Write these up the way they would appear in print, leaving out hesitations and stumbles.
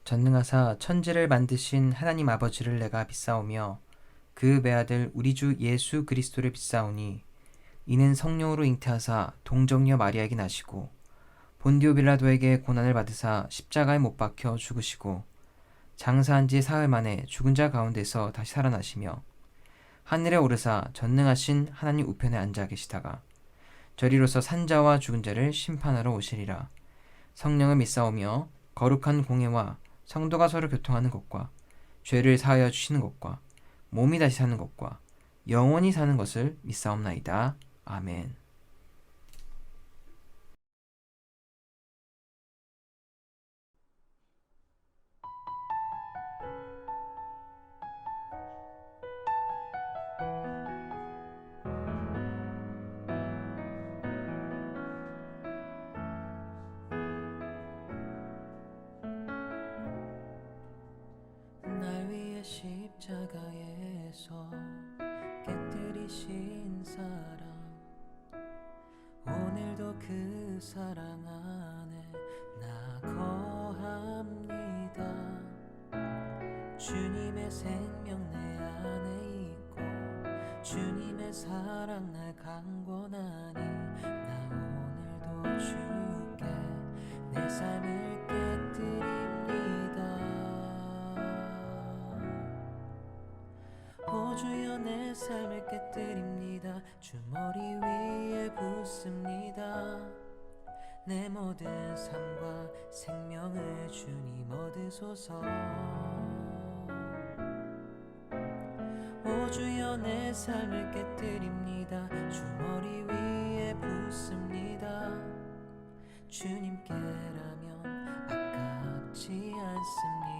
전능하사 천지를 만드신 하나님 아버지를 내가 믿사오며 그 외아들 우리 주 예수 그리스도를 믿사오니 이는 성령으로 잉태하사 동정녀 마리아에게 나시고 본디오 빌라도에게 고난을 받으사 십자가에 못 박혀 죽으시고 장사한 지 사흘 만에 죽은 자 가운데서 다시 살아나시며 하늘에 오르사 전능하신 하나님 우편에 앉아 계시다가 저리로서 산자와 죽은 자를 심판하러 오시리라. 성령을 믿사오며 거룩한 공예와 성도가 서로 교통하는 것과 죄를 사하여 주시는 것과 몸이 다시 사는 것과 영원히 사는 것을 믿사옵나이다. 아멘. 날 위해 십자가에서 깨뜨리신 사랑, 오늘도 그 사랑 안에 나 거합니다. 주님의 생명 내 안에 있고 주님의 사랑 날 강권하니 나 오늘도 주께 내 삶을 깨뜨립니다. 오 주여 내 삶을 깨뜨립니다. 주 머리 위에 붓습니다. 내 모든 삶과 생명을 주님 얻으소서. 오 주여 내 삶을 깨뜨립니다. 주 머리 위에 붓습니다. 주님께라면 아깝지 않습니다.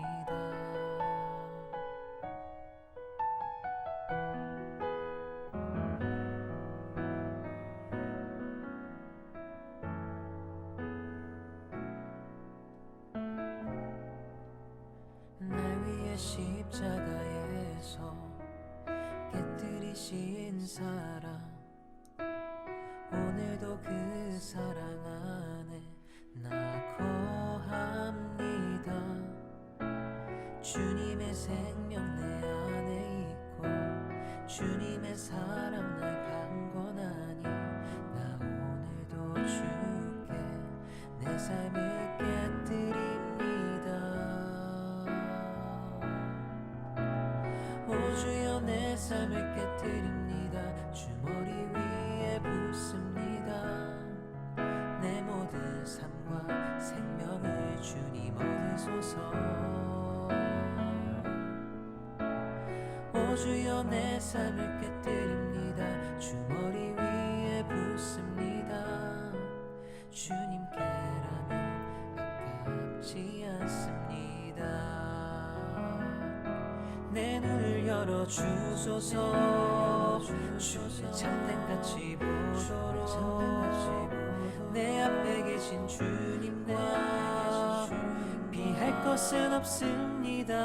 날 위해 십자가에서 깨뜨리신 사랑, 오늘도 그 사랑 안에 나 거합니다. 주님의 생명 내 안에 있고 주님의 사랑 날 강권하니 나 오늘도 주께 내 삶을 깨뜨립니다. 오 주여 내 삶을 깨뜨립니다. 주 머리 위에 붓습니다. 내 모든 삶과 생명을 주님 얻으소서. 오 주여 내 삶을 깨뜨립니다. 주 머리 위에 붓습니다. 주님께라면 아깝지 않습니다. 내 눈을 열어주소서. 주의 참된같이 보도록 내 앞에 계신 주님과 피할 것은 없습니다.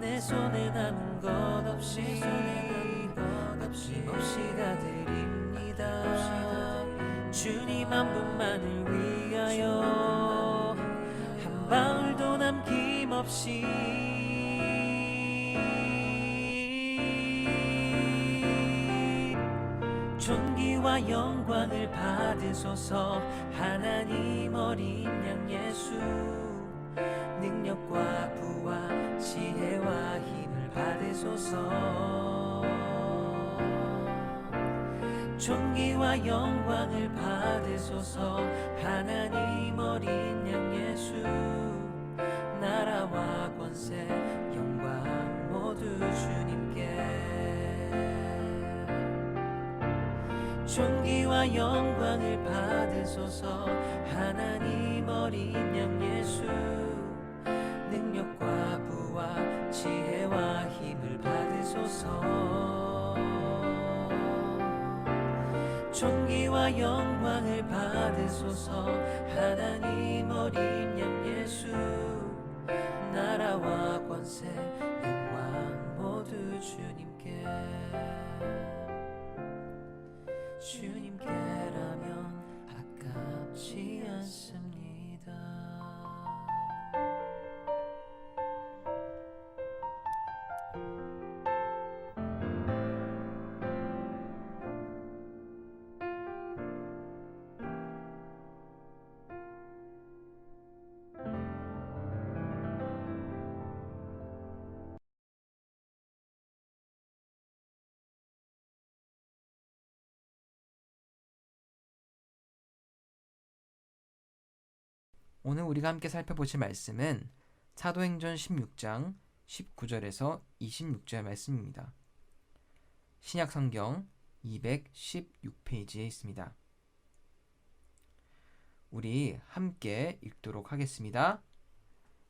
내 손에 남은 것 없이 아낌없이 다 드립니다. 주님 한 분만을 위하여 한 방울도 남김없이 존귀와 영광을 받으소서. 하나님 어린 양 예수, 능력과 부와 지혜와 힘을 받으소서. 존귀와 영광을 받으소서. 하나님 어린 양 예수, 나라와 권세 영광 모두 주님께. 존귀와 영광을 받으소서. 하나님 어린 양 예수, 능력과 부와 지혜와 힘을 받으소서. 존귀와 영광을 받으소서. 하나님 어린 양 예수, 나라와 권세 영광 모두 주님께. 주님께라면 아깝지 않습니다. 오늘 우리가 함께 살펴보실 말씀은 사도행전 16장 19절에서 26절 말씀입니다. 신약성경 216페이지에 있습니다. 우리 함께 읽도록 하겠습니다.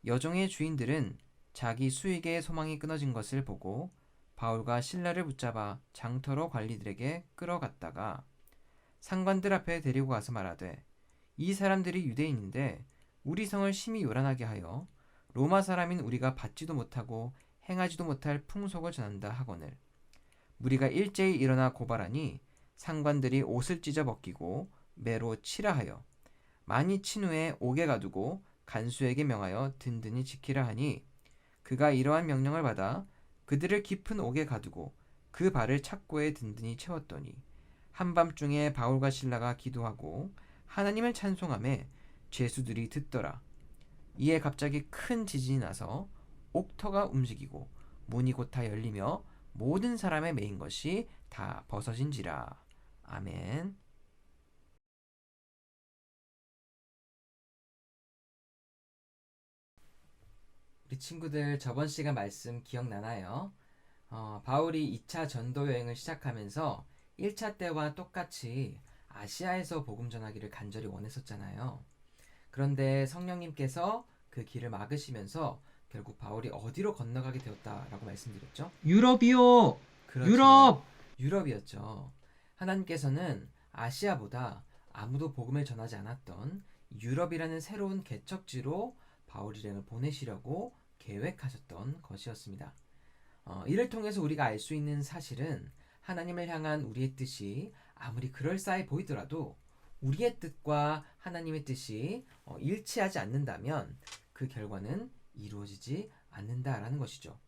여종의 주인들은 자기 수익의 소망이 끊어진 것을 보고 바울과 신라를 붙잡아 장터로 관리들에게 끌어갔다가 상관들 앞에 데리고 가서 말하되, 이 사람들이 유대인인데 우리 성을 심히 요란하게 하여 로마 사람인 우리가 받지도 못하고 행하지도 못할 풍속을 전한다 하거늘 무리가 일제히 일어나 고발하니 상관들이 옷을 찢어 벗기고 매로 치라 하여 많이 친 후에 옥에 가두고 간수에게 명하여 든든히 지키라 하니 그가 이러한 명령을 받아 그들을 깊은 옥에 가두고 그 발을 착고에 든든히 채웠더니 한밤중에 바울과 신라가 기도하고 하나님을 찬송하며 죄수들이 듣더라. 이에 갑자기 큰 지진이 나서 옥터가 움직이고 문이 곧 다 열리며 모든 사람의 매인 것이 다 벗어진지라. 아멘. 우리 친구들 저번 시간 말씀 기억나나요? 바울이 2차 전도 여행을 시작하면서 1차 때와 똑같이 아시아에서 복음 전하기를 간절히 원했었잖아요. 그런데 성령님께서 그 길을 막으시면서 결국 바울이 어디로 건너가게 되었다라고 말씀드렸죠? 유럽이요. 그렇죠. 유럽. 유럽이었죠. 하나님께서는 아시아보다 아무도 복음을 전하지 않았던 유럽이라는 새로운 개척지로 바울 일행을 보내시려고 계획하셨던 것이었습니다. 이를 통해서 우리가 알 수 있는 사실은 하나님을 향한 우리의 뜻이 아무리 그럴싸해 보이더라도 우리의 뜻과 하나님의 뜻이 일치하지 않는다면 그 결과는 이루어지지 않는다라는 것이죠.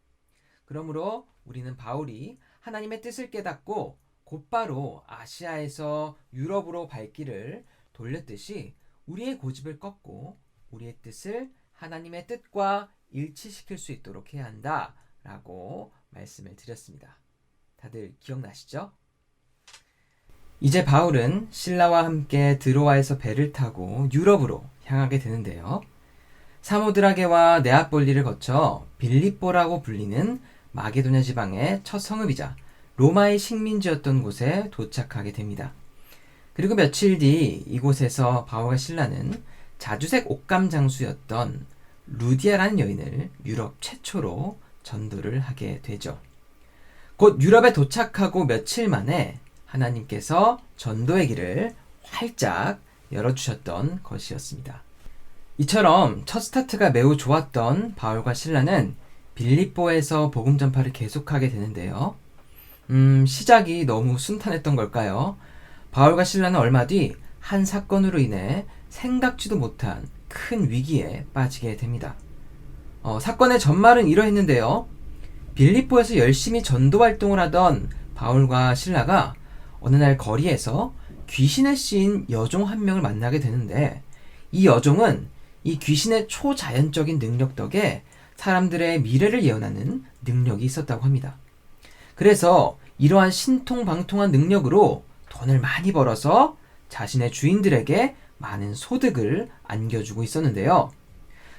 그러므로 우리는 바울이 하나님의 뜻을 깨닫고 곧바로 아시아에서 유럽으로 발길을 돌렸듯이 우리의 고집을 꺾고 우리의 뜻을 하나님의 뜻과 일치시킬 수 있도록 해야 한다라고 말씀을 드렸습니다. 다들 기억나시죠? 이제 바울은 신라와 함께 드로아에서 배를 타고 유럽으로 향하게 되는데요. 사모드라게와 네아폴리를 거쳐 빌립보라고 불리는 마게도냐 지방의 첫 성읍이자 로마의 식민지였던 곳에 도착하게 됩니다. 그리고 며칠 뒤 이곳에서 바울과 신라는 자주색 옷감 장수였던 루디아라는 여인을 유럽 최초로 전도를 하게 되죠. 곧 유럽에 도착하고 며칠 만에 하나님께서 전도의 길을 활짝 열어주셨던 것이었습니다. 이처럼 첫 스타트가 매우 좋았던 바울과 신라는 빌립보에서 복음 전파를 계속하게 되는데요. 시작이 너무 순탄했던 걸까요? 바울과 신라는 얼마 뒤 한 사건으로 인해 생각지도 못한 큰 위기에 빠지게 됩니다. 사건의 전말은 이러했는데요. 빌립보에서 열심히 전도 활동을 하던 바울과 신라가 어느 날 거리에서 귀신에 씌인 여종 한 명을 만나게 되는데 이 여종은 이 귀신의 초자연적인 능력 덕에 사람들의 미래를 예언하는 능력이 있었다고 합니다. 그래서 이러한 신통방통한 능력으로 돈을 많이 벌어서 자신의 주인들에게 많은 소득을 안겨주고 있었는데요.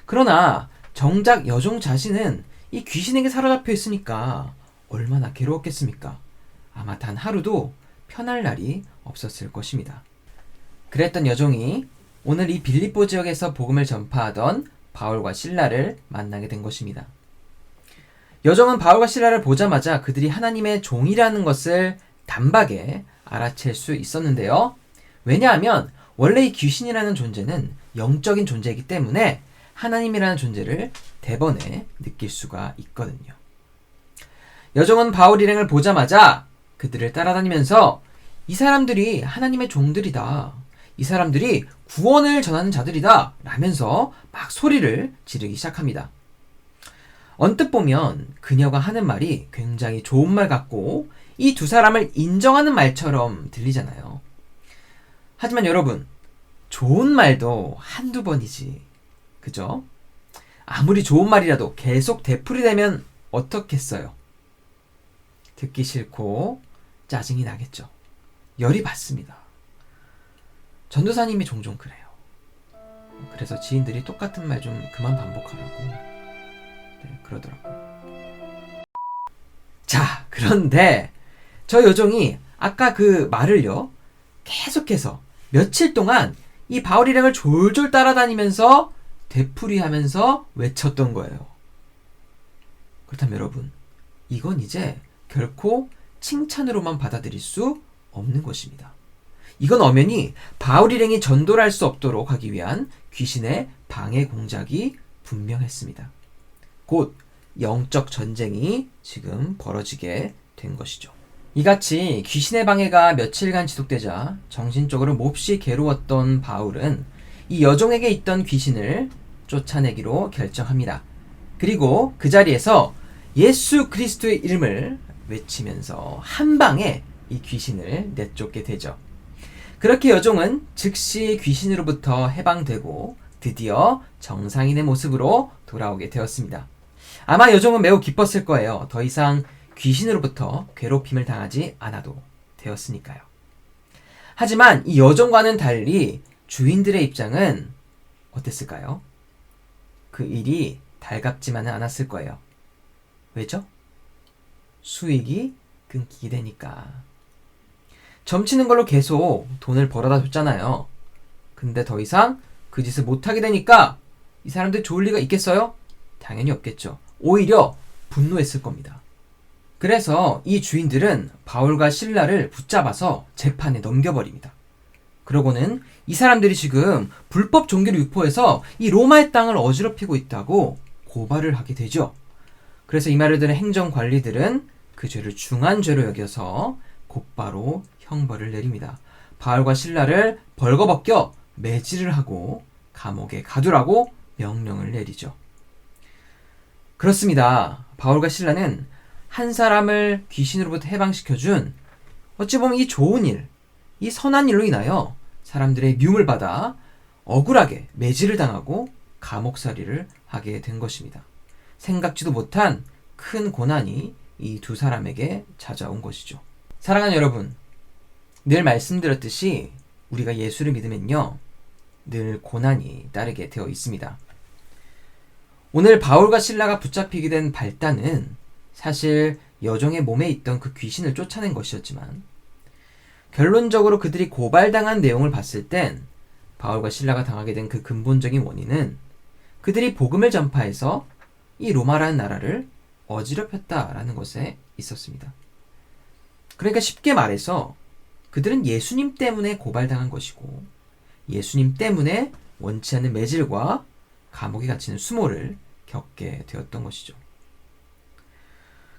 그러나 정작 여종 자신은 이 귀신에게 사로잡혀 있으니까 얼마나 괴로웠겠습니까? 아마 단 하루도 편할 날이 없었을 것입니다. 그랬던 여종이 오늘 이 빌립보 지역에서 복음을 전파하던 바울과 신라를 만나게 된 것입니다. 여종은 바울과 신라를 보자마자 그들이 하나님의 종이라는 것을 단박에 알아챌 수 있었는데요. 왜냐하면 원래 이 귀신이라는 존재는 영적인 존재이기 때문에 하나님이라는 존재를 대번에 느낄 수가 있거든요. 여종은 바울 일행을 보자마자 그들을 따라다니면서 이 사람들이 하나님의 종들이다. 이 사람들이 구원을 전하는 자들이다. 라면서 막 소리를 지르기 시작합니다. 언뜻 보면 그녀가 하는 말이 굉장히 좋은 말 같고 이 두 사람을 인정하는 말처럼 들리잖아요. 하지만 여러분, 좋은 말도 한두 번이지. 그죠? 아무리 좋은 말이라도 계속 되풀이되면 어떻겠어요? 듣기 싫고 짜증이 나겠죠. 열이 받습니다. 전도사님이 종종 그래요. 그래서 지인들이 똑같은 말 좀 그만 반복하라고 그러더라고요. 자, 그런데 저 여종이 아까 그 말을요, 계속해서 며칠 동안 이 바울 일행을 졸졸 따라다니면서 되풀이하면서 외쳤던 거예요. 그렇다면 여러분, 이건 이제 결코 칭찬으로만 받아들일 수 없는 것입니다. 이건 엄연히 바울 일행이 전도를 할 수 없도록 하기 위한 귀신의 방해 공작이 분명했습니다. 곧 영적 전쟁이 지금 벌어지게 된 것이죠. 이같이 귀신의 방해가 며칠간 지속되자 정신적으로 몹시 괴로웠던 바울은 이 여종에게 있던 귀신을 쫓아내기로 결정합니다. 그리고 그 자리에서 예수 그리스도의 이름을 외치면서 한 방에 이 귀신을 내쫓게 되죠. 그렇게 여종은 즉시 귀신으로부터 해방되고 드디어 정상인의 모습으로 돌아오게 되었습니다. 아마 여종은 매우 기뻤을 거예요. 더 이상 귀신으로부터 괴롭힘을 당하지 않아도 되었으니까요. 하지만 이 여종과는 달리 주인들의 입장은 어땠을까요? 그 일이 달갑지만은 않았을 거예요. 왜죠? 수익이 끊기게 되니까. 점치는 걸로 계속 돈을 벌어다 줬잖아요. 근데 더 이상 그 짓을 못하게 되니까 이 사람들 좋을 리가 있겠어요? 당연히 없겠죠. 오히려 분노했을 겁니다. 그래서 이 주인들은 바울과 실라를 붙잡아서 재판에 넘겨버립니다. 그러고는 이 사람들이 지금 불법 종교를 유포해서 이 로마의 땅을 어지럽히고 있다고 고발을 하게 되죠. 그래서 이 말을 들은 행정관리들은 그 죄를 중한 죄로 여겨서 곧바로 형벌을 내립니다. 바울과 실라를 벌거벗겨 매질을 하고 감옥에 가두라고 명령을 내리죠. 그렇습니다. 바울과 실라는 한 사람을 귀신으로부터 해방시켜준 어찌 보면 이 좋은 일, 이 선한 일로 인하여 사람들의 미움을 받아 억울하게 매질을 당하고 감옥살이를 하게 된 것입니다. 생각지도 못한 큰 고난이 이 두 사람에게 찾아온 것이죠. 사랑하는 여러분, 늘 말씀드렸듯이 우리가 예수를 믿으면요, 늘 고난이 따르게 되어 있습니다. 오늘 바울과 실라가 붙잡히게 된 발단은 사실 여종의 몸에 있던 그 귀신을 쫓아낸 것이었지만, 결론적으로 그들이 고발당한 내용을 봤을 땐 바울과 실라가 당하게 된 그 근본적인 원인은 그들이 복음을 전파해서 이 로마라는 나라를 어지럽혔다라는 것에 있었습니다. 그러니까 쉽게 말해서 그들은 예수님 때문에 고발당한 것이고, 예수님 때문에 원치 않는 매질과 감옥에 갇히는 수모를 겪게 되었던 것이죠.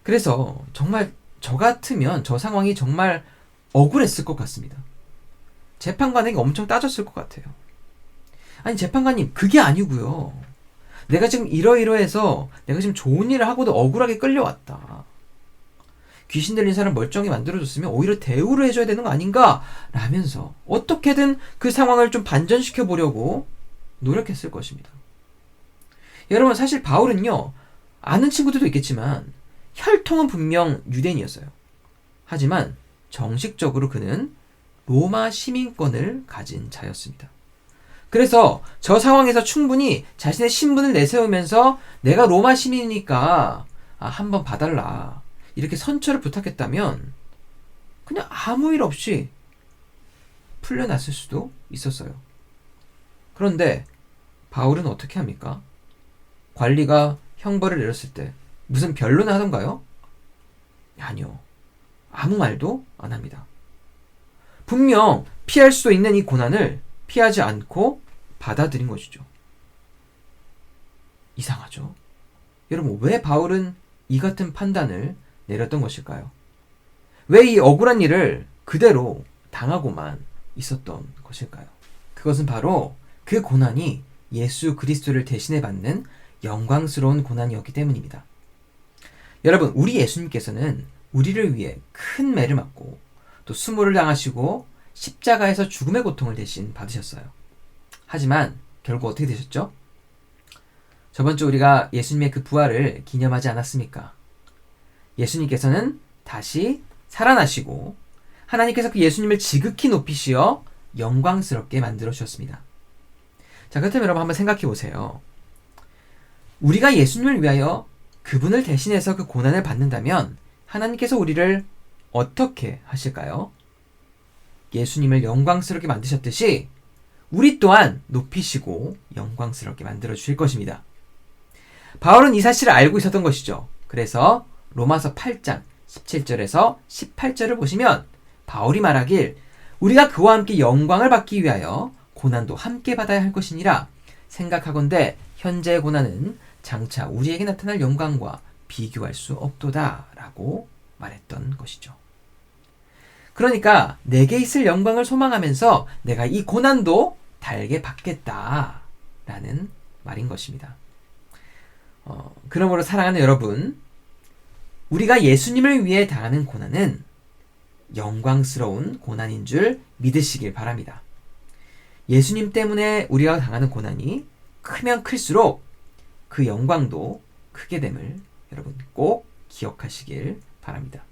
그래서 정말 저 같으면 저 상황이 정말 억울했을 것 같습니다. 재판관에게 엄청 따졌을 것 같아요. 아니, 재판관님, 그게 아니고요. 내가 지금 이러이러해서 내가 지금 좋은 일을 하고도 억울하게 끌려왔다. 귀신 들린 사람 멀쩡히 만들어줬으면 오히려 대우를 해줘야 되는 거 아닌가? 라면서 어떻게든 그 상황을 좀 반전시켜 보려고 노력했을 것입니다. 여러분, 사실 바울은요, 아는 친구들도 있겠지만 혈통은 분명 유대인이었어요. 하지만 정식적으로 그는 로마 시민권을 가진 자였습니다. 그래서 저 상황에서 충분히 자신의 신분을 내세우면서 내가 로마 시민이니까 한번 봐달라, 이렇게 선처를 부탁했다면 그냥 아무 일 없이 풀려났을 수도 있었어요. 그런데 바울은 어떻게 합니까? 관리가 형벌을 내렸을 때 무슨 변론을 하던가요? 아니요. 아무 말도 안 합니다. 분명 피할 수 있는 이 고난을 피하지 않고 받아들인 것이죠. 이상하죠? 여러분, 왜 바울은 이 같은 판단을 내렸던 것일까요? 왜 이 억울한 일을 그대로 당하고만 있었던 것일까요? 그것은 바로 그 고난이 예수 그리스도를 대신해 받는 영광스러운 고난이었기 때문입니다. 여러분, 우리 예수님께서는 우리를 위해 큰 매를 맞고 또 수모를 당하시고 십자가에서 죽음의 고통을 대신 받으셨어요. 하지만 결국 어떻게 되셨죠? 저번 주 우리가 예수님의 그 부활을 기념하지 않았습니까? 예수님께서는 다시 살아나시고 하나님께서 그 예수님을 지극히 높이시어 영광스럽게 만들어 주셨습니다. 자, 그렇다면 여러분 한번 생각해 보세요. 우리가 예수님을 위하여 그분을 대신해서 그 고난을 받는다면 하나님께서 우리를 어떻게 하실까요? 예수님을 영광스럽게 만드셨듯이 우리 또한 높이시고 영광스럽게 만들어 주실 것입니다. 바울은 이 사실을 알고 있었던 것이죠. 그래서 로마서 8장 17절에서 18절을 보시면 바울이 말하길 우리가 그와 함께 영광을 받기 위하여 고난도 함께 받아야 할 것이니라 생각하건대 현재의 고난은 장차 우리에게 나타날 영광과 비교할 수 없도다 라고 말했던 것이죠. 그러니까 내게 있을 영광을 소망하면서 내가 이 고난도 달게 받겠다 라는 말인 것입니다. 그러므로 사랑하는 여러분, 우리가 예수님을 위해 당하는 고난은 영광스러운 고난인 줄 믿으시길 바랍니다. 예수님 때문에 우리가 당하는 고난이 크면 클수록 그 영광도 크게 됨을 여러분 꼭 기억하시길 바랍니다.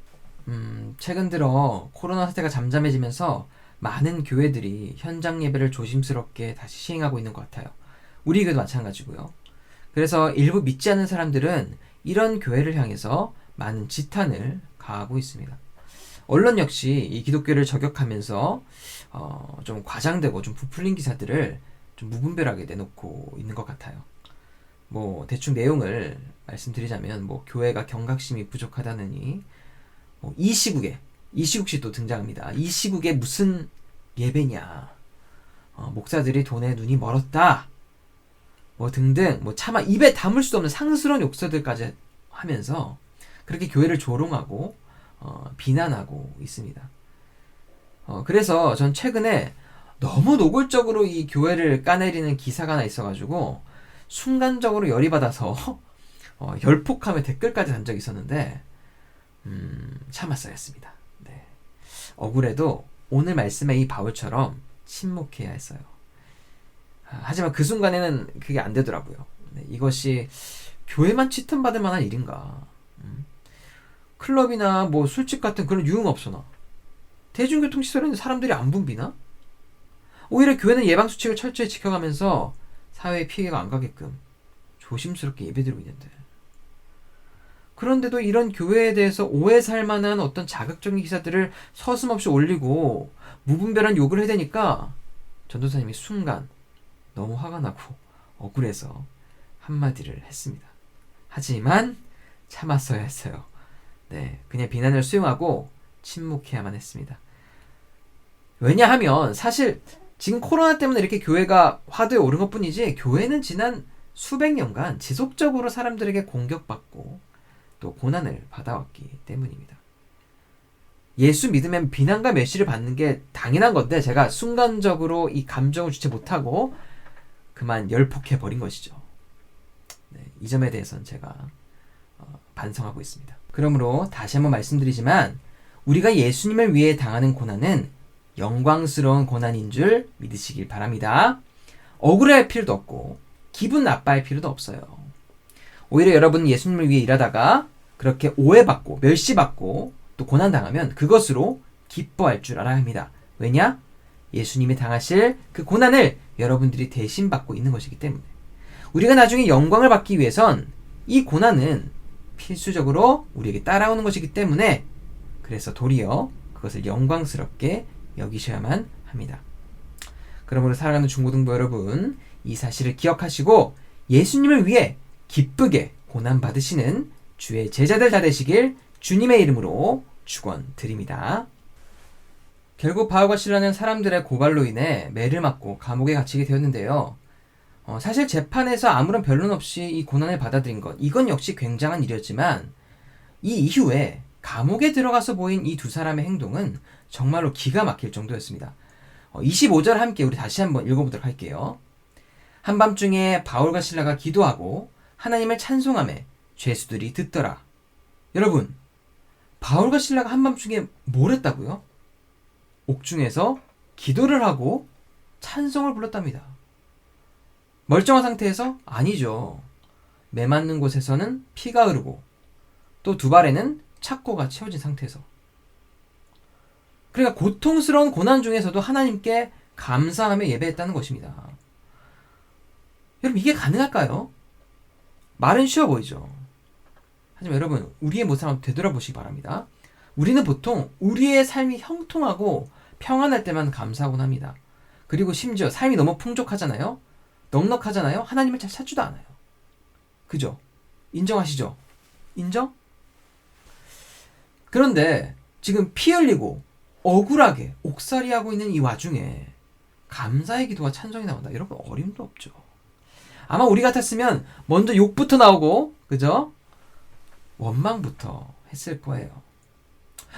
최근 들어 코로나 사태가 잠잠해지면서 많은 교회들이 현장 예배를 조심스럽게 다시 시행하고 있는 것 같아요. 우리 교회도 마찬가지고요. 그래서 일부 믿지 않는 사람들은 이런 교회를 향해서 많은 지탄을 가하고 있습니다. 언론 역시 이 기독교를 저격하면서 좀 과장되고 좀 부풀린 기사들을 좀 무분별하게 내놓고 있는 것 같아요. 뭐 대충 내용을 말씀드리자면 뭐 교회가 경각심이 부족하다느니 이 시국이 또 등장합니다. 이 시국에 무슨 예배냐, 목사들이 돈에 눈이 멀었다, 뭐 등등 뭐 차마 입에 담을 수 없는 상스러운 욕설들까지 하면서 그렇게 교회를 조롱하고 비난하고 있습니다. 그래서 전 최근에 너무 노골적으로 이 교회를 까내리는 기사가 하나 있어가지고 순간적으로 열이 받아서 열폭하며 댓글까지 단 적이 있었는데 참았어야 했습니다. 네. 억울해도 오늘 말씀의 이 바울처럼 침묵해야 했어요. 하지만 그 순간에는 그게 안 되더라고요. 네, 이것이 교회만 치탄받을 만한 일인가. 클럽이나 뭐 술집 같은 그런 유흥업소나 대중교통시설에는 사람들이 안 붐비나? 오히려 교회는 예방수칙을 철저히 지켜가면서 사회에 피해가 안 가게끔 조심스럽게 예배드리고 있는데, 그런데도 이런 교회에 대해서 오해 살 만한 어떤 자극적인 기사들을 서슴없이 올리고 무분별한 욕을 해대니까 전도사님이 순간 너무 화가 나고 억울해서 한마디를 했습니다. 하지만 참았어야 했어요. 네, 그냥 비난을 수용하고 침묵해야만 했습니다. 왜냐하면 사실 지금 코로나 때문에 이렇게 교회가 화두에 오른 것뿐이지 교회는 지난 수백 년간 지속적으로 사람들에게 공격받고 또 고난을 받아왔기 때문입니다. 예수 믿으면 비난과 멸시를 받는 게 당연한 건데 제가 순간적으로 이 감정을 주체 못하고 그만 열폭해버린 것이죠. 네, 이 점에 대해서는 제가 반성하고 있습니다. 그러므로 다시 한번 말씀드리지만 우리가 예수님을 위해 당하는 고난은 영광스러운 고난인 줄 믿으시길 바랍니다. 억울해할 필요도 없고 기분 나빠할 필요도 없어요. 오히려 여러분은 예수님을 위해 일하다가 그렇게 오해받고 멸시받고 또 고난당하면 그것으로 기뻐할 줄 알아야 합니다. 왜냐? 예수님이 당하실 그 고난을 여러분들이 대신 받고 있는 것이기 때문에. 우리가 나중에 영광을 받기 위해선 이 고난은 필수적으로 우리에게 따라오는 것이기 때문에 그래서 도리어 그것을 영광스럽게 여기셔야만 합니다. 그러므로 사랑하는 중고등부 여러분, 이 사실을 기억하시고 예수님을 위해 기쁘게 고난받으시는 주의 제자들 다 되시길 주님의 이름으로 축원드립니다. 결국 바울과 실라는 사람들의 고발로 인해 매를 맞고 감옥에 갇히게 되었는데요. 사실 재판에서 아무런 변론 없이 이 고난을 받아들인 것, 이건 역시 굉장한 일이었지만 이 이후에 감옥에 들어가서 보인 이 두 사람의 행동은 정말로 기가 막힐 정도였습니다. 25절 함께 우리 다시 한번 읽어보도록 할게요. 한밤중에 바울과 실라가 기도하고 하나님을 찬송하며 죄수들이 듣더라. 여러분, 바울과 실라가 한밤중에 뭘 했다고요? 옥중에서 기도를 하고 찬송을 불렀답니다. 멀쩡한 상태에서? 아니죠. 매맞는 곳에서는 피가 흐르고 또 두 발에는 착고가 채워진 상태에서. 그러니까 고통스러운 고난 중에서도 하나님께 감사하며 예배했다는 것입니다. 여러분 이게 가능할까요? 말은 쉬워 보이죠. 하지만 여러분 우리의 모습을 한번 되돌아보시기 바랍니다. 우리는 보통 우리의 삶이 형통하고 평안할 때만 감사하곤 합니다. 그리고 심지어 삶이 너무 풍족하잖아요. 넉넉하잖아요. 하나님을 잘 찾지도 않아요. 그죠? 인정하시죠? 인정? 그런데 지금 피 흘리고 억울하게 옥살이하고 있는 이 와중에 감사의 기도와 찬송이 나온다. 여러분 어림도 없죠. 아마 우리 같았으면 먼저 욕부터 나오고 그죠? 원망부터 했을 거예요.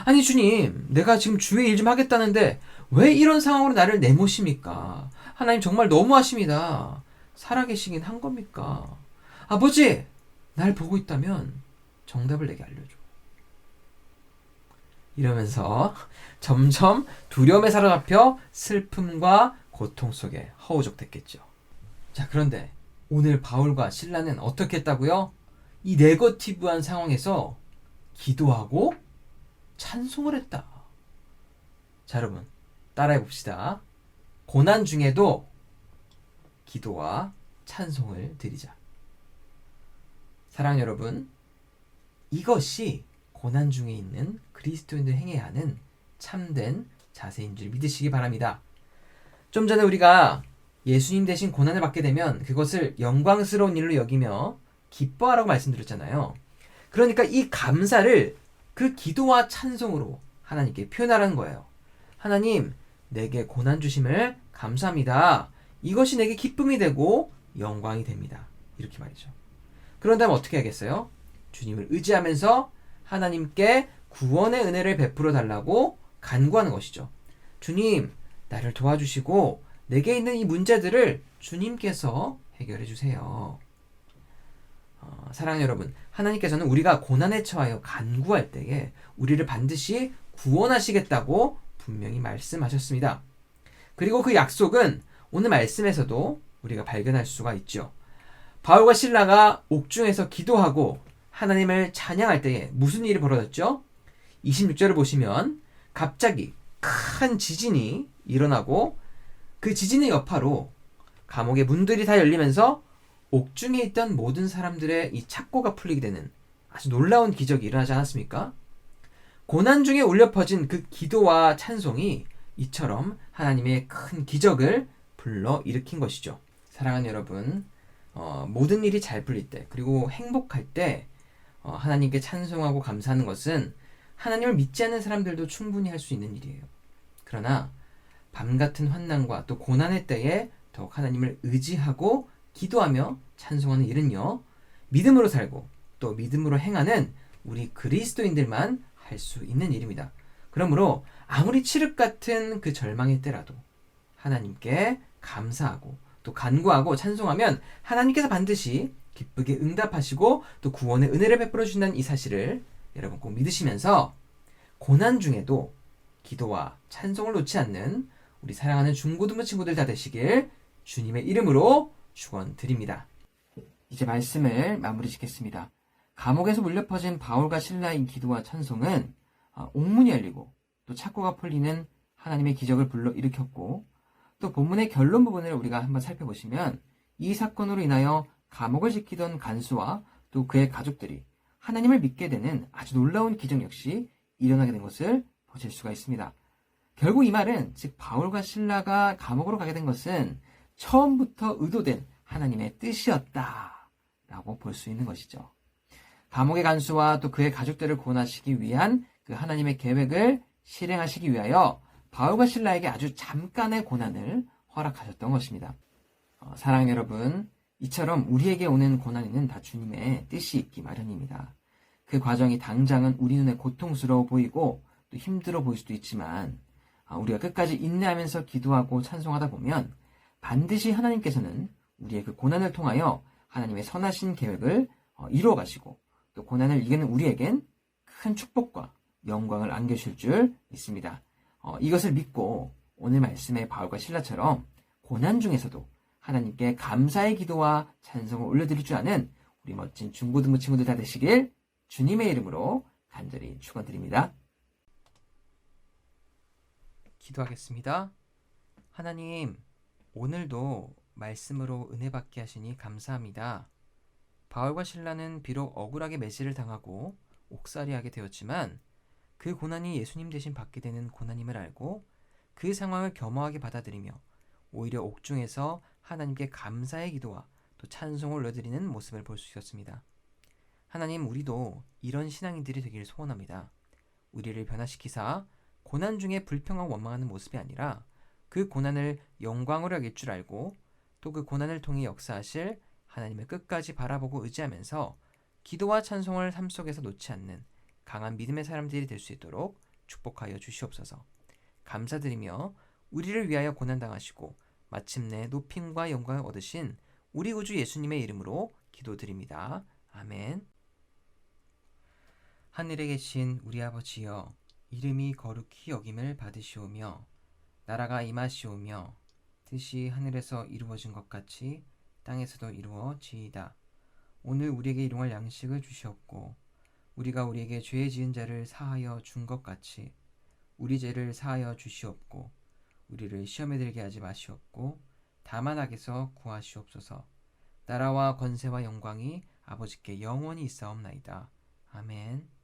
아니 주님, 내가 지금 주의 일 좀 하겠다는데 왜 이런 상황으로 나를 내모십니까? 하나님 정말 너무하십니다. 살아계시긴 한 겁니까? 아버지, 날 보고 있다면 정답을 내게 알려줘. 이러면서 점점 두려움에 사로잡혀 슬픔과 고통 속에 허우적댔겠죠. 자, 그런데 오늘 바울과 실라는 어떻게 했다고요? 이 네거티브한 상황에서 기도하고 찬송을 했다. 자, 여러분 따라해 봅시다. 고난 중에도 기도와 찬송을 드리자. 사랑하는 여러분, 이것이 고난 중에 있는 그리스도인들 행해야 하는 참된 자세인 줄 믿으시기 바랍니다. 좀 전에 우리가 예수님 대신 고난을 받게 되면 그것을 영광스러운 일로 여기며 기뻐하라고 말씀드렸잖아요. 그러니까 이 감사를 그 기도와 찬송으로 하나님께 표현하라는 거예요. 하나님, 내게 고난 주심을 감사합니다. 이것이 내게 기쁨이 되고 영광이 됩니다. 이렇게 말이죠. 그런다면 어떻게 하겠어요? 주님을 의지하면서 하나님께 구원의 은혜를 베풀어 달라고 간구하는 것이죠. 주님, 나를 도와주시고 내게 있는 이 문제들을 주님께서 해결해 주세요. 사랑하는 여러분, 하나님께서는 우리가 고난에 처하여 간구할 때에 우리를 반드시 구원하시겠다고 분명히 말씀하셨습니다. 그리고 그 약속은 오늘 말씀에서도 우리가 발견할 수가 있죠. 바울과 실라가 옥중에서 기도하고 하나님을 찬양할 때에 무슨 일이 벌어졌죠? 26절을 보시면 갑자기 큰 지진이 일어나고 그 지진의 여파로 감옥의 문들이 다 열리면서 옥중에 있던 모든 사람들의 이 착고가 풀리게 되는 아주 놀라운 기적이 일어나지 않았습니까? 고난 중에 울려 퍼진 그 기도와 찬송이 이처럼 하나님의 큰 기적을 불러 일으킨 것이죠. 사랑하는 여러분, 모든 일이 잘 풀릴 때 그리고 행복할 때 하나님께 찬송하고 감사하는 것은 하나님을 믿지 않는 사람들도 충분히 할 수 있는 일이에요. 그러나 밤 같은 환난과 또 고난의 때에 더욱 하나님을 의지하고 기도하며 찬송하는 일은요, 믿음으로 살고 또 믿음으로 행하는 우리 그리스도인들만 할 수 있는 일입니다. 그러므로 아무리 칠흑 같은 그 절망의 때라도 하나님께 감사하고 또 간구하고 찬송하면 하나님께서 반드시 기쁘게 응답하시고 또 구원의 은혜를 베풀어 주신다는 이 사실을 여러분 꼭 믿으시면서 고난 중에도 기도와 찬송을 놓지 않는 우리 사랑하는 중고등부 친구들 다 되시길 주님의 이름으로 축원드립니다. 이제 말씀을 마무리 짓겠습니다. 감옥에서 울려 퍼진 바울과 실라의 기도와 찬송은 옥문이 열리고 또 착고가 풀리는 하나님의 기적을 불러 일으켰고, 또 본문의 결론 부분을 우리가 한번 살펴보시면 이 사건으로 인하여 감옥을 지키던 간수와 또 그의 가족들이 하나님을 믿게 되는 아주 놀라운 기적 역시 일어나게 된 것을 보실 수가 있습니다. 결국 이 말은 즉 바울과 실라가 감옥으로 가게 된 것은 처음부터 의도된 하나님의 뜻이었다라고 볼 수 있는 것이죠. 감옥의 간수와 또 그의 가족들을 구원하시기 위한 그 하나님의 계획을 실행하시기 위하여 바울과 실라에게 아주 잠깐의 고난을 허락하셨던 것입니다. 사랑하는 여러분, 이처럼 우리에게 오는 고난에는 다 주님의 뜻이 있기 마련입니다. 그 과정이 당장은 우리 눈에 고통스러워 보이고 또 힘들어 보일 수도 있지만 우리가 끝까지 인내하면서 기도하고 찬송하다 보면 반드시 하나님께서는 우리의 그 고난을 통하여 하나님의 선하신 계획을 이루어 가시고 또 고난을 이기는 우리에겐 큰 축복과 영광을 안겨주실 줄 믿습니다. 이것을 믿고 오늘 말씀의 바울과 실라처럼 고난 중에서도 하나님께 감사의 기도와 찬송을 올려드릴 줄 아는 우리 멋진 중고등부 친구들 다 되시길 주님의 이름으로 간절히 축원드립니다. 기도하겠습니다. 하나님, 오늘도 말씀으로 은혜 받게 하시니 감사합니다. 바울과 실라는 비록 억울하게 매질을 당하고 옥살이하게 되었지만 그 고난이 예수님 대신 받게 되는 고난임을 알고 그 상황을 겸허하게 받아들이며 오히려 옥중에서 하나님께 감사의 기도와 또 찬송을 올려드리는 모습을 볼 수 있었습니다. 하나님, 우리도 이런 신앙인들이 되기를 소원합니다. 우리를 변화시키사 고난 중에 불평하고 원망하는 모습이 아니라 그 고난을 영광으로 여길 줄 알고 또 그 고난을 통해 역사하실 하나님을 끝까지 바라보고 의지하면서 기도와 찬송을 삶 속에서 놓지 않는 강한 믿음의 사람들이 될 수 있도록 축복하여 주시옵소서. 감사드리며 우리를 위하여 고난당하시고 마침내 높임과 영광을 얻으신 우리 구주 예수님의 이름으로 기도드립니다. 아멘. 하늘에 계신 우리 아버지여, 이름이 거룩히 여김을 받으시오며 나라가 임하시오며 뜻이 하늘에서 이루어진 것 같이 땅에서도 이루어지이다. 오늘 우리에게 일용할 양식을 주시옵고 우리가 우리에게 죄 지은 자를 사하여 준 것 같이 우리 죄를 사하여 주시옵고 우리를 시험에 들게 하지 마시옵고 다만 악에서 구하시옵소서. 나라와 권세와 영광이 아버지께 영원히 있사옵나이다. 아멘.